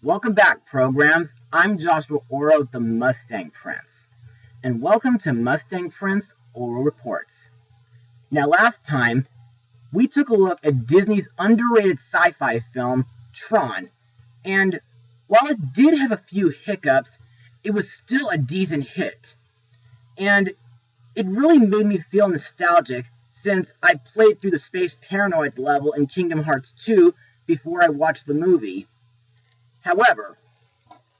Welcome back, programs. I'm Joshua Orro, the Mustang Prince, and welcome to Mustang Prince Orro Reports. Now, last time, we took a look at Disney's underrated sci-fi film, Tron, and while it did have a few hiccups, it was still a decent hit. And it really made me feel nostalgic since I played through the Space Paranoids level in Kingdom Hearts 2 before I watched the movie. However,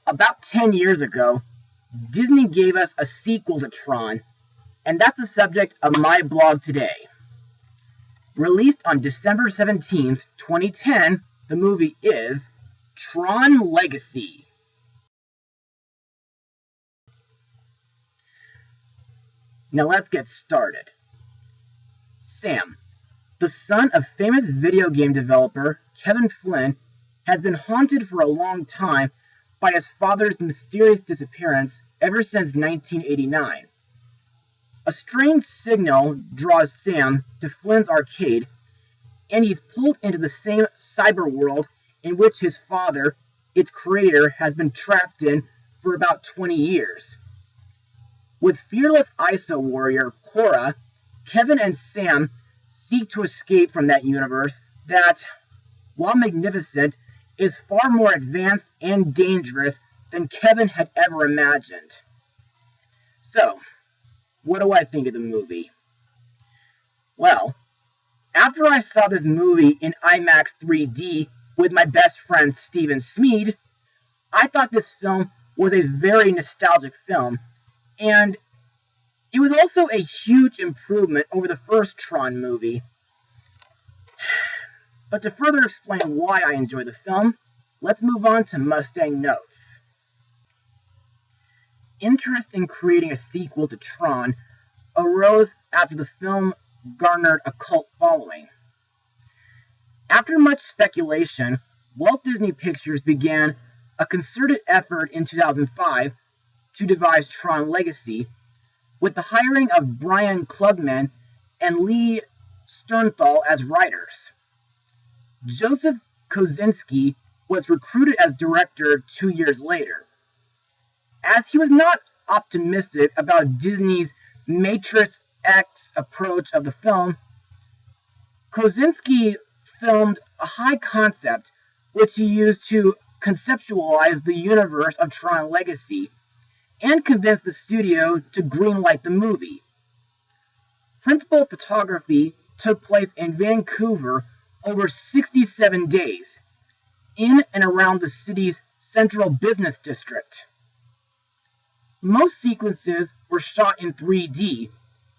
about 10 years ago, Disney gave us a sequel to Tron, and that's the subject of my blog today. Released on December 17th, 2010, the movie is Tron Legacy. Now let's get started. Sam, the son of famous video game developer Kevin Flynn, has been haunted for a long time by his father's mysterious disappearance ever since 1989. A strange signal draws Sam to Flynn's arcade, and he's pulled into the same cyber world in which his father, its creator, has been trapped in for about 20 years. With fearless ISO warrior Quorra, Kevin and Sam seek to escape from that universe that, while magnificent, is far more advanced and dangerous than Kevin had ever imagined. So, what do I think of the movie? Well, after I saw this movie in IMAX 3D with my best friend Steven Smead, I thought this film was a very nostalgic film, and it was also a huge improvement over the first Tron movie. But to further explain why I enjoy the film, let's move on to Mustang notes. Interest in creating a sequel to Tron arose after the film garnered a cult following. After much speculation, Walt Disney Pictures began a concerted effort in 2005 to devise Tron Legacy, with the hiring of Brian Klugman and Lee Sternthal as writers. Joseph Kosinski was recruited as director 2 years later. As he was not optimistic about Disney's Matrix X approach of the film, Kosinski filmed a high concept which he used to conceptualize the universe of Tron Legacy and convinced the studio to greenlight the movie. Principal photography took place in Vancouver over 67 days, in and around the city's central business district. Most sequences were shot in 3D,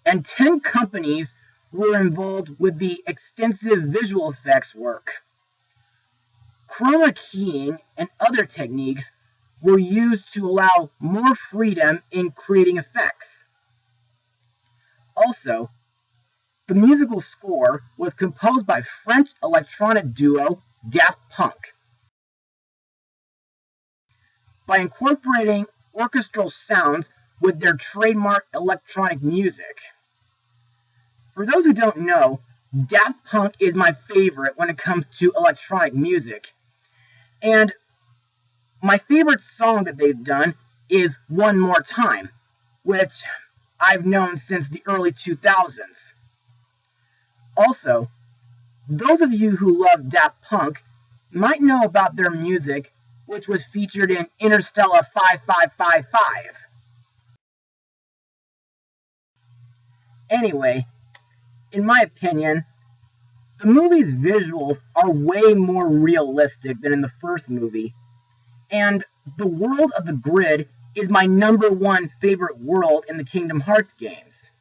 and 10 companies were involved with the extensive visual effects work. Chroma keying and other techniques were used to allow more freedom in creating effects. Also, the musical score was composed by French electronic duo Daft Punk. By incorporating orchestral sounds with their trademark electronic music. For those who don't know, Daft Punk is my favorite when it comes to electronic music. And my favorite song that they've done is One More Time, which I've known since the early 2000s. Also, those of you who love Daft Punk might know about their music, which was featured in Interstellar 5555. Anyway, in my opinion, the movie's visuals are way more realistic than in the first movie, and the world of the grid is my #1 favorite world in the Kingdom Hearts games.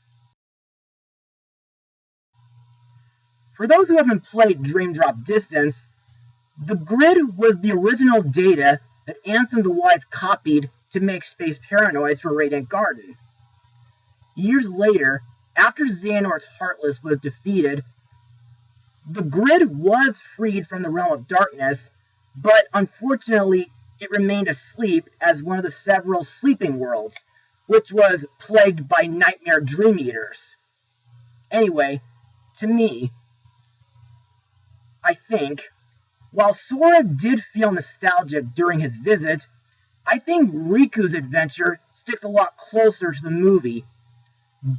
For those who haven't played Dream Drop Distance, the grid was the original data that Ansem the Wise copied to make Space Paranoids for Radiant Garden. Years later, after Xehanort's Heartless was defeated, the grid was freed from the Realm of Darkness, but unfortunately it remained asleep as one of the several sleeping worlds, which was plagued by nightmare dream eaters. Anyway, to me, I think While Sora did feel nostalgic during his visit, I think Riku's adventure sticks a lot closer to the movie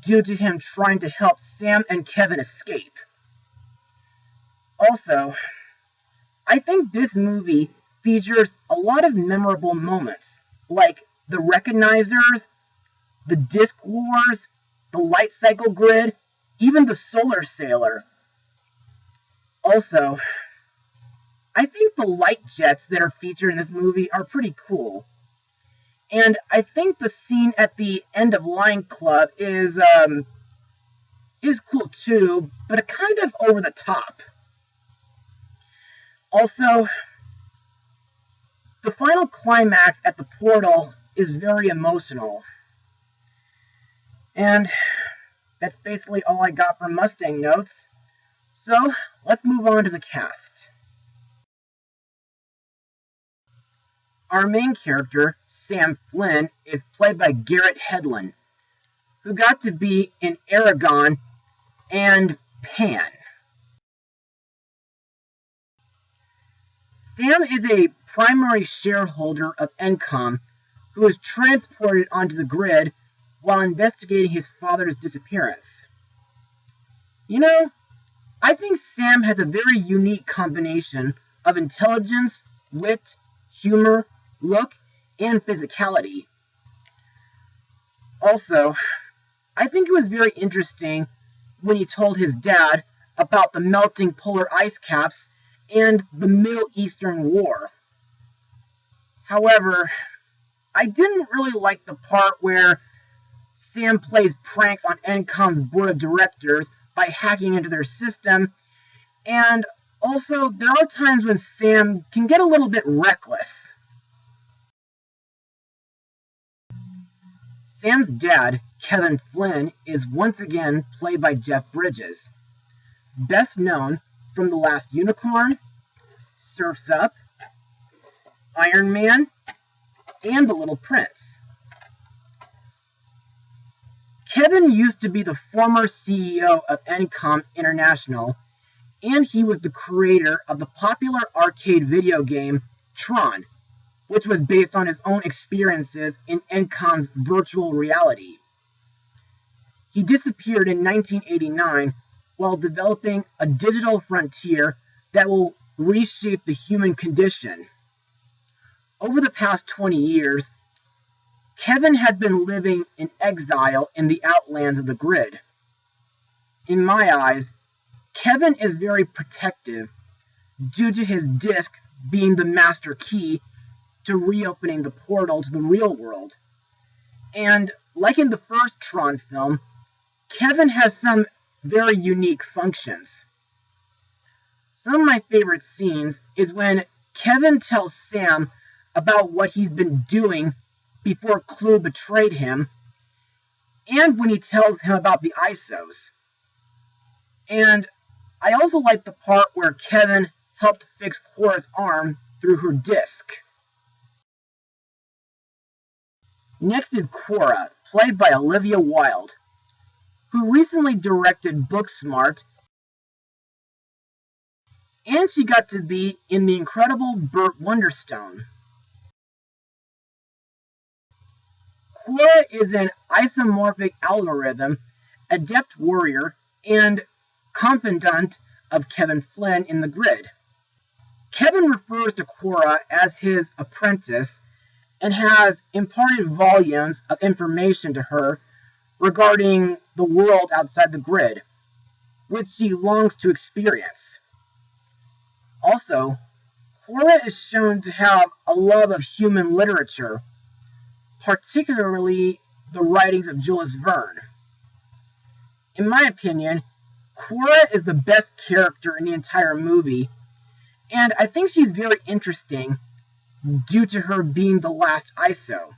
due to him trying to help Sam and Kevin escape. Also, I think this movie features a lot of memorable moments, like the recognizers, the disc wars, the light cycle grid, even the solar sailor. Also, I think the light jets that are featured in this movie are pretty cool. And I think the scene at the end of Lion Club is cool too, but kind of over the top. Also, the final climax at the portal is very emotional. And that's basically all I got for Mustang notes. So, let's move on to the cast. Our main character, Sam Flynn, is played by Garrett Hedlund, who got to be in Aragon and Pan. Sam is a primary shareholder of Encom, who is transported onto the grid while investigating his father's disappearance. You know, I think Sam has a very unique combination of intelligence, wit, humor, look, and physicality. Also, I think it was very interesting when he told his dad about the melting polar ice caps and the Middle Eastern War. However, I didn't really like the part where Sam plays pranks on Encom's board of directors by hacking into their system, and also there are times when Sam can get a little bit reckless. Sam's dad, Kevin Flynn, is once again played by Jeff Bridges, best known from The Last Unicorn, Surf's Up, Iron Man, and The Little Prince. Kevin used to be the former CEO of Encom International, and he was the creator of the popular arcade video game Tron, which was based on his own experiences in Encom's virtual reality. He disappeared in 1989 while developing a digital frontier that will reshape the human condition. Over the past 20 years, Kevin has been living in exile in the outlands of the grid. In my eyes, Kevin is very protective due to his disc being the master key to reopening the portal to the real world. And like in the first Tron film, Kevin has some very unique functions. Some of my favorite scenes is when Kevin tells Sam about what he's been doing before Clue betrayed him, and when he tells him about the ISOs. And I also like the part where Kevin helped fix Quorra's arm through her disc. Next is Quorra, played by Olivia Wilde, who recently directed Booksmart, and she got to be in The Incredible Burt Wonderstone. Quorra is an isomorphic algorithm, adept warrior, and confidant of Kevin Flynn in the grid. Kevin refers to Quorra as his apprentice and has imparted volumes of information to her regarding the world outside the grid, which she longs to experience. Also, Quorra is shown to have a love of human literature, particularly the writings of Jules Verne. In my opinion, Quorra is the best character in the entire movie, and I think she's very interesting due to her being the last ISO.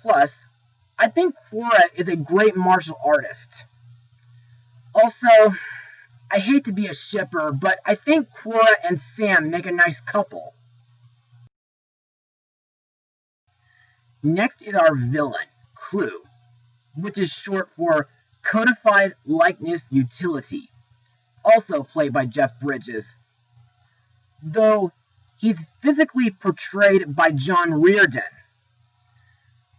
Plus, I think Quorra is a great martial artist. Also, I hate to be a shipper, but I think Quorra and Sam make a nice couple. Next is our villain, Clue, which is short for Codified Likeness Utility, also played by Jeff Bridges. though he's physically portrayed by John Reardon.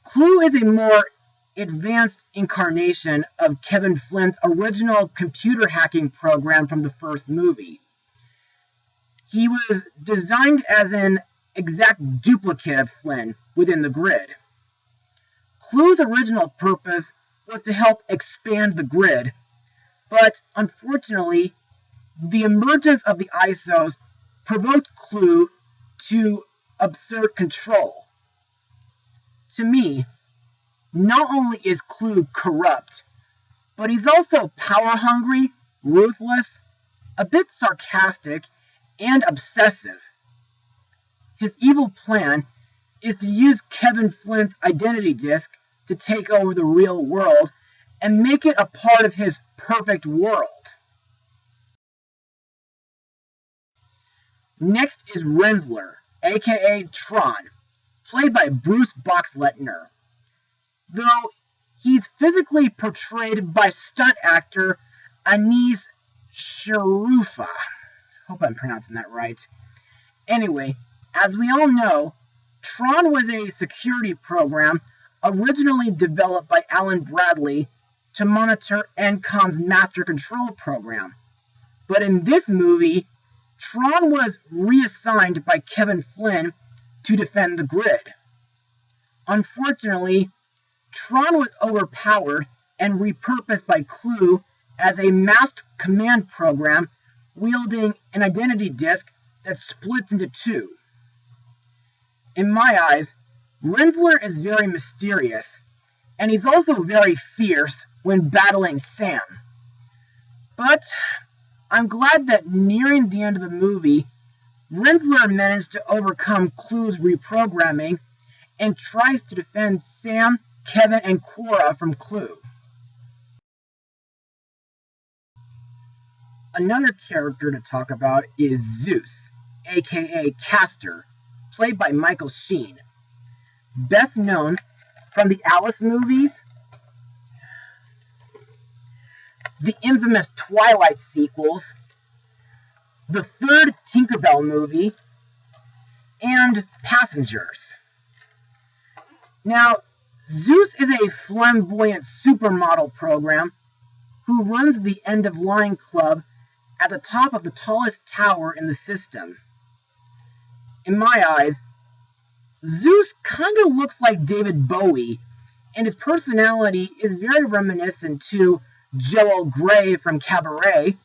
Clue is a more advanced incarnation of Kevin Flynn's original computer hacking program from the first movie. He was designed as an exact duplicate of Flynn within the grid. Clue's original purpose was to help expand the grid, but unfortunately, the emergence of the ISOs provoked Clue to absurd control. To me, not only is Clue corrupt, but he's also power-hungry, ruthless, a bit sarcastic, and obsessive. His evil plan is to use Kevin Flynn's identity disk to take over the real world and make it a part of his perfect world. Next is Rensler, aka Tron, played by Bruce Boxleitner. Though he's physically portrayed by stunt actor Anis Sharufa. Hope I'm pronouncing that right. Anyway, as we all know, Tron was a security program originally developed by Alan Bradley to monitor ENCOM's master control program. But in this movie, Tron was reassigned by Kevin Flynn to defend the grid. Unfortunately, Tron was overpowered and repurposed by Clue as a masked command program wielding an identity disk that splits into two. In my eyes, Rensler is very mysterious, and he's also very fierce when battling Sam. But I'm glad that nearing the end of the movie, Rensler managed to overcome Clue's reprogramming and tries to defend Sam, Kevin, and Quorra from Clue. Another character to talk about is Zeus, aka Castor, played by Michael Sheen. Best known from the Alice movies, the infamous Twilight sequels, the third Tinkerbell movie, and Passengers. Now, Zeus is a flamboyant supermodel program who runs the End of Line Club at the top of the tallest tower in the system. In my eyes, Zeus kind of looks like David Bowie, and his personality is very reminiscent to Joel Grey from Cabaret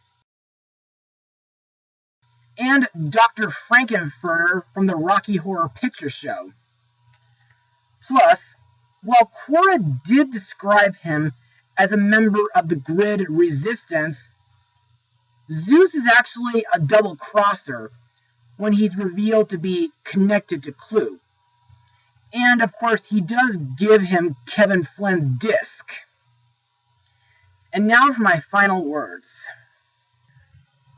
and Dr. Frankenfurter from the Rocky Horror Picture Show. Plus, while Quorra did describe him as a member of the Grid Resistance, Zeus is actually a double-crosser when he's revealed to be connected to Clue. And, of course, he does give him Kevin Flynn's disc. And now for my final words.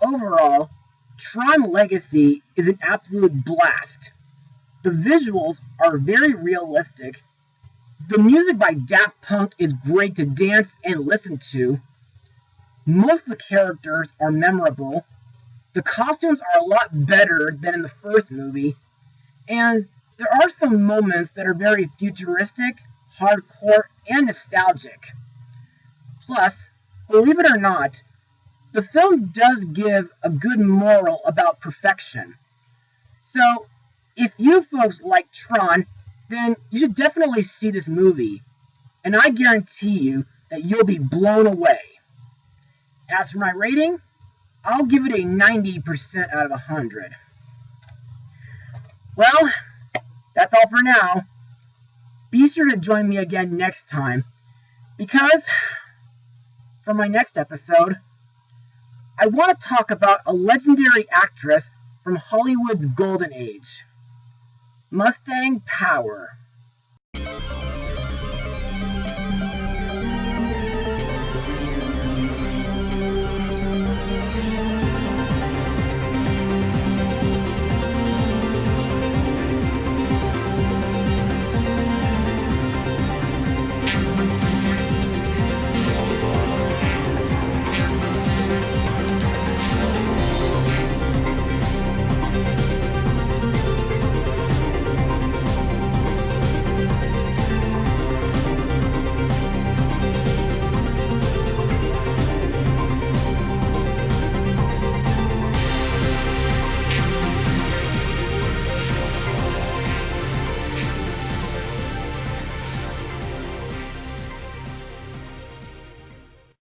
Overall, Tron Legacy is an absolute blast. The visuals are very realistic. The music by Daft Punk is great to dance and listen to. Most of the characters are memorable. The costumes are a lot better than in the first movie. And there are some moments that are very futuristic, hardcore, and nostalgic. Plus, believe it or not, the film does give a good moral about perfection. So, if you folks like Tron, then you should definitely see this movie. And I guarantee you that you'll be blown away. As for my rating, I'll give it a 90% out of 100. Well, that's all for now. Be sure to join me again next time, because for my next episode, I want to talk about a legendary actress from Hollywood's golden age, Mustang Power.